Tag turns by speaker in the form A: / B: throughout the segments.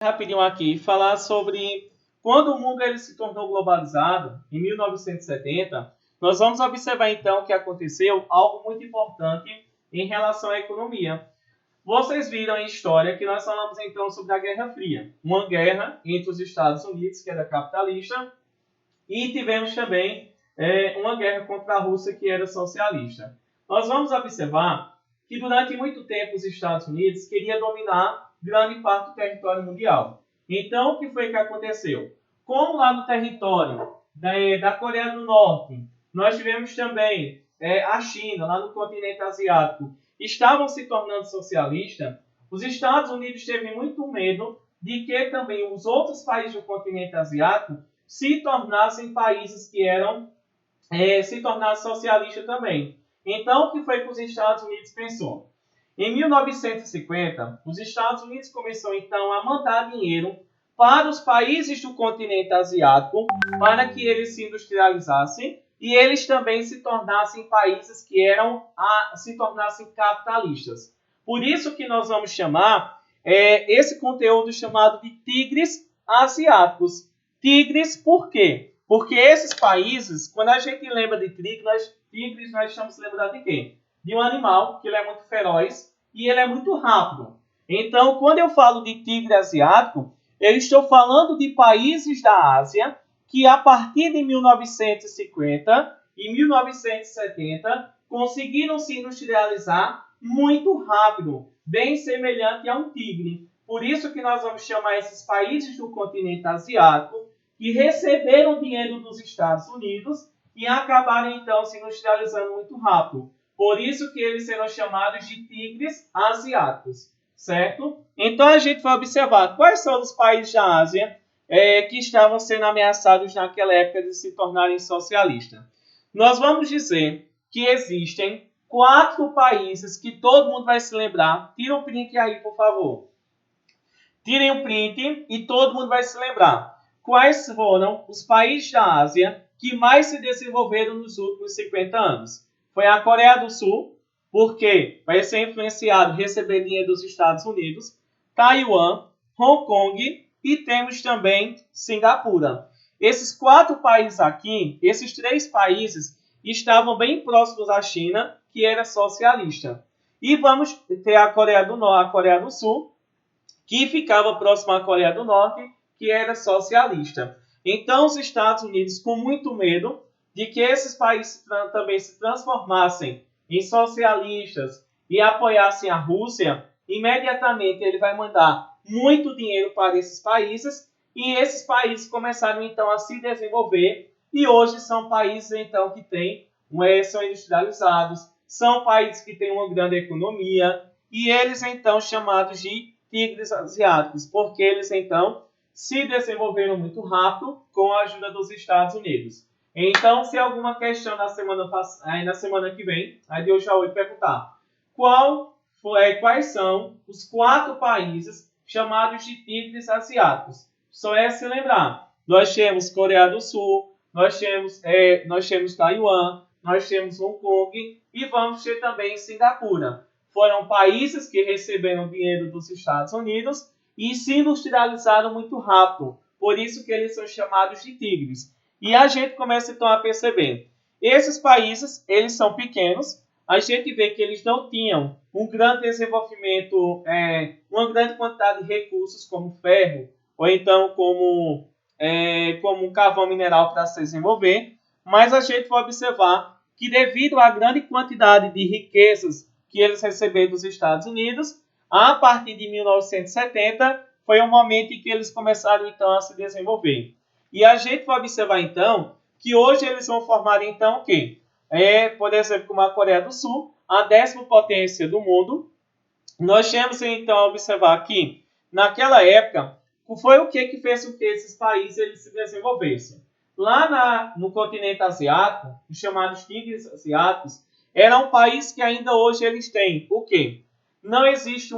A: rapidinho aqui, falar sobre quando o mundo ele se tornou globalizado, em 1970, nós vamos observar então que aconteceu algo muito importante em relação à economia. Vocês viram em história que nós falamos então sobre a Guerra Fria, uma guerra entre os Estados Unidos, que era capitalista, e tivemos também uma guerra contra a Rússia, que era socialista. Nós vamos observar que durante muito tempo os Estados Unidos queriam dominar grande parte do território mundial. Então, o que foi que aconteceu? Como lá no território da Coreia do Norte, nós tivemos também a China, lá no continente asiático, estavam se tornando socialistas, os Estados Unidos teve muito medo de que também os outros países do continente asiático se tornassem países que se tornassem socialistas também. Então, o que foi que os Estados Unidos pensou? Em 1950, os Estados Unidos começou então a mandar dinheiro para os países do continente asiático para que eles se industrializassem e eles também se tornassem países que se tornassem capitalistas. Por isso que nós vamos chamar esse conteúdo chamado de tigres asiáticos. Tigres por quê? Porque esses países, quando a gente lembra de tigres, nós estamos lembrando de quê? De um animal que ele é muito feroz e ele é muito rápido. Então, quando eu falo de tigre asiático, eu estou falando de países da Ásia que a partir de 1950 e 1970 conseguiram se industrializar muito rápido, bem semelhante a um tigre. Por isso que nós vamos chamar esses países do continente asiático que receberam dinheiro dos Estados Unidos e acabaram então se industrializando muito rápido. Por isso que eles serão chamados de tigres asiáticos, certo? Então a gente vai observar quais são os países da Ásia que estavam sendo ameaçados naquela época de se tornarem socialistas. Nós vamos dizer que existem 4 países que todo mundo vai se lembrar. Tira um print aí, por favor. Tirem um print e todo mundo vai se lembrar. Quais foram os países da Ásia que mais se desenvolveram nos últimos 50 anos? Foi a Coreia do Sul, porque vai ser influenciado receber dinheiro dos Estados Unidos, Taiwan, Hong Kong e temos também Singapura. Esses 4 países aqui, esses 3 países, estavam bem próximos à China, que era socialista. E vamos ter a Coreia do Sul, que ficava próxima à Coreia do Norte, que era socialista. Então, os Estados Unidos, com muito medo de que esses países também se transformassem em socialistas e apoiassem a Rússia, imediatamente ele vai mandar muito dinheiro para esses países e esses países começaram então a se desenvolver e hoje são países então que são industrializados, são países que têm uma grande economia e eles então chamados de tigres asiáticos, porque eles então se desenvolveram muito rápido com a ajuda dos Estados Unidos. Então, se alguma questão na semana que vem, aí eu já vou perguntar quais são os 4 países chamados de tigres asiáticos. Só é se lembrar. Nós temos Coreia do Sul, nós temos Taiwan, nós temos Hong Kong e vamos ter também Singapura. Foram países que receberam dinheiro dos Estados Unidos e se industrializaram muito rápido. Por isso que eles são chamados de tigres. E a gente começa então a perceber. Esses países, eles são pequenos. A gente vê que eles não tinham um grande desenvolvimento, uma grande quantidade de recursos como ferro, ou então como um carvão mineral para se desenvolver. Mas a gente vai observar que devido à grande quantidade de riquezas que eles receberam dos Estados Unidos, a partir de 1970, foi o momento em que eles começaram então a se desenvolver. E a gente vai observar então que hoje eles vão formar então o quê? Por exemplo, como a Coreia do Sul, a 10ª potência do mundo. Nós temos então a observar que naquela época foi o que fez com que esses países eles se desenvolvessem. Lá no continente asiático, os chamados tigres asiáticos, era um país que ainda hoje eles têm o quê? Não existe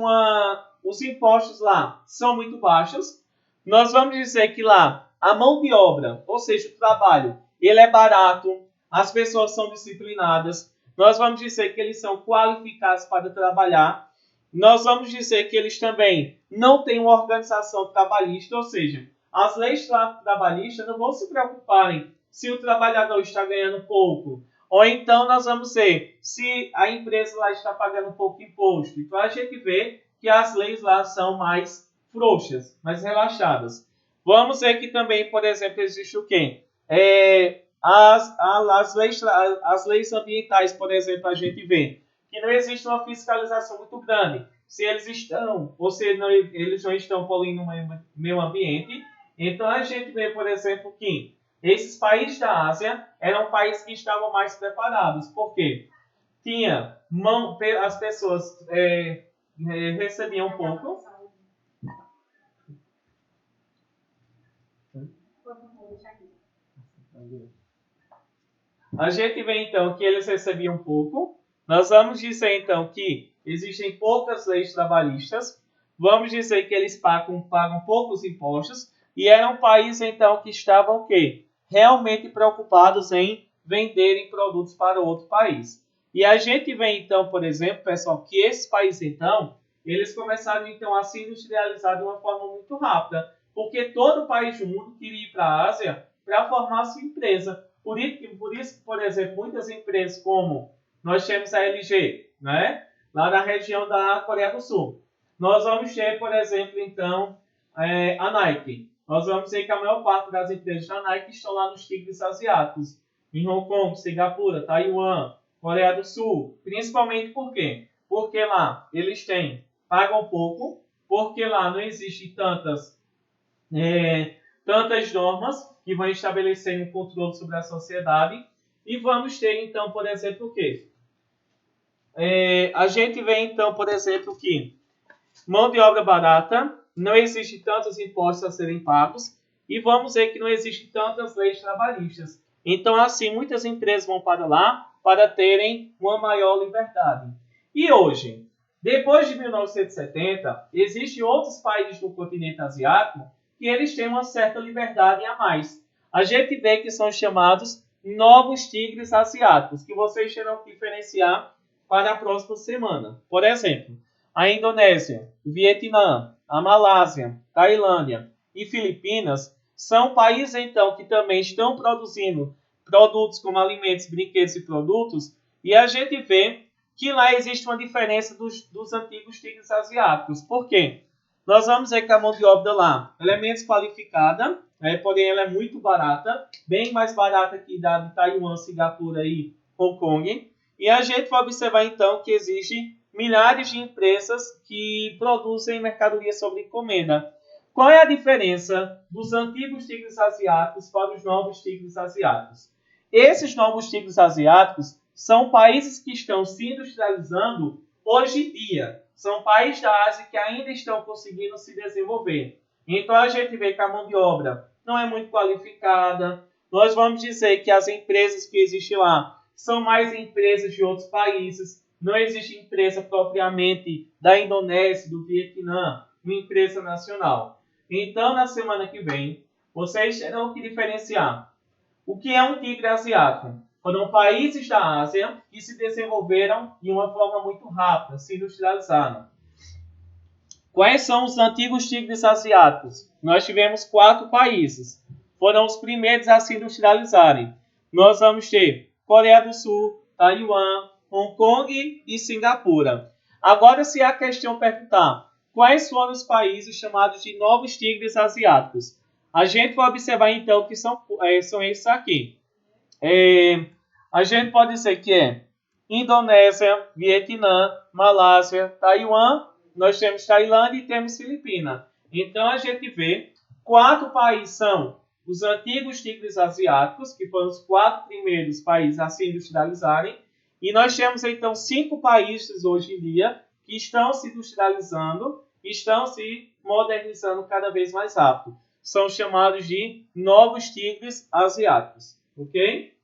A: os impostos lá são muito baixos. Nós vamos dizer que lá a mão de obra, ou seja, o trabalho, ele é barato, as pessoas são disciplinadas. Nós vamos dizer que eles são qualificados para trabalhar. nós vamos dizer que eles também não têm uma organização trabalhista, ou seja, as leis trabalhistas não vão se preocuparem se o trabalhador está ganhando pouco, ou então nós vamos ver se a empresa lá está pagando pouco imposto. Então a gente vê que as leis lá são mais frouxas, mais relaxadas. Vamos ver que também, por exemplo, existe o quê? As leis ambientais, por exemplo, a gente vê que não existe uma fiscalização muito grande. Se eles estão ou se eles não estão poluindo o meio ambiente. Então a gente vê, por exemplo, que esses países da Ásia eram países que estavam mais preparados. Por quê? As pessoas recebiam pouco. A gente vê então que eles recebiam pouco. Nós vamos dizer então que existem poucas leis trabalhistas. Vamos dizer que eles pagam poucos impostos. E eram países então que estavam o quê? Realmente preocupados em venderem produtos para outro país. E a gente vê então, por exemplo, pessoal, que esses países então, eles começaram então a se industrializar de uma forma muito rápida, porque todo país do mundo queria ir para a Ásia para formar sua empresa. Por isso, por exemplo, muitas empresas como nós temos a LG, né? Lá na região da Coreia do Sul. Nós vamos ter, por exemplo, então, a Nike. Nós vamos ver que a maior parte das empresas da Nike estão lá nos tigres asiáticos. Em Hong Kong, Singapura, Taiwan, Coreia do Sul. Principalmente por quê? Porque lá eles pagam pouco, porque lá não existem tantas normas que vão estabelecer um controle sobre a sociedade. E vamos ter, então, por exemplo, o quê? A gente vê, então, por exemplo, que mão de obra barata, não existe tantos impostos a serem pagos, e vamos ver que não existem tantas leis trabalhistas. Então, assim, muitas empresas vão para lá para terem uma maior liberdade. E hoje, depois de 1970, existem outros países do continente asiático que eles têm uma certa liberdade a mais. A gente vê que são chamados novos tigres asiáticos, que vocês terão que diferenciar para a próxima semana. Por exemplo, a Indonésia, o Vietnã, a Malásia, Tailândia e Filipinas são países então que também estão produzindo produtos como alimentos, brinquedos e produtos, e a gente vê que lá existe uma diferença dos antigos tigres asiáticos. Por quê? Nós vamos ver que a mão de obra lá ela é menos qualificada, porém ela é muito barata, bem mais barata que da de Taiwan, Singapura e Hong Kong. E a gente vai observar então que existem milhares de empresas que produzem mercadorias sob encomenda. Qual é a diferença dos antigos tigres asiáticos para os novos tigres asiáticos? Esses novos tigres asiáticos são países que estão se industrializando hoje em dia. São países da Ásia que ainda estão conseguindo se desenvolver. Então a gente vê que a mão de obra não é muito qualificada. Nós vamos dizer que as empresas que existem lá são mais empresas de outros países. Não existe empresa propriamente da Indonésia, do Vietnã, uma empresa nacional. Então, na semana que vem, vocês terão que diferenciar o que é um tigre asiático. Foram países da Ásia que se desenvolveram de uma forma muito rápida, se industrializaram. Quais são os antigos tigres asiáticos? Nós tivemos 4 países. Foram os primeiros a se industrializarem. Nós vamos ter Coreia do Sul, Taiwan, Hong Kong e Singapura. Agora, se a questão perguntar quais foram os países chamados de novos tigres asiáticos, a gente vai observar então que são esses aqui. A gente pode dizer que é Indonésia, Vietnã, Malásia, Taiwan, nós temos Tailândia e temos Filipinas. Então a gente vê 4 países são os antigos tigres asiáticos, que foram os 4 primeiros países a se industrializarem, e nós temos então 5 países hoje em dia que estão se industrializando, estão se modernizando cada vez mais rápido. São chamados de novos tigres asiáticos, ok?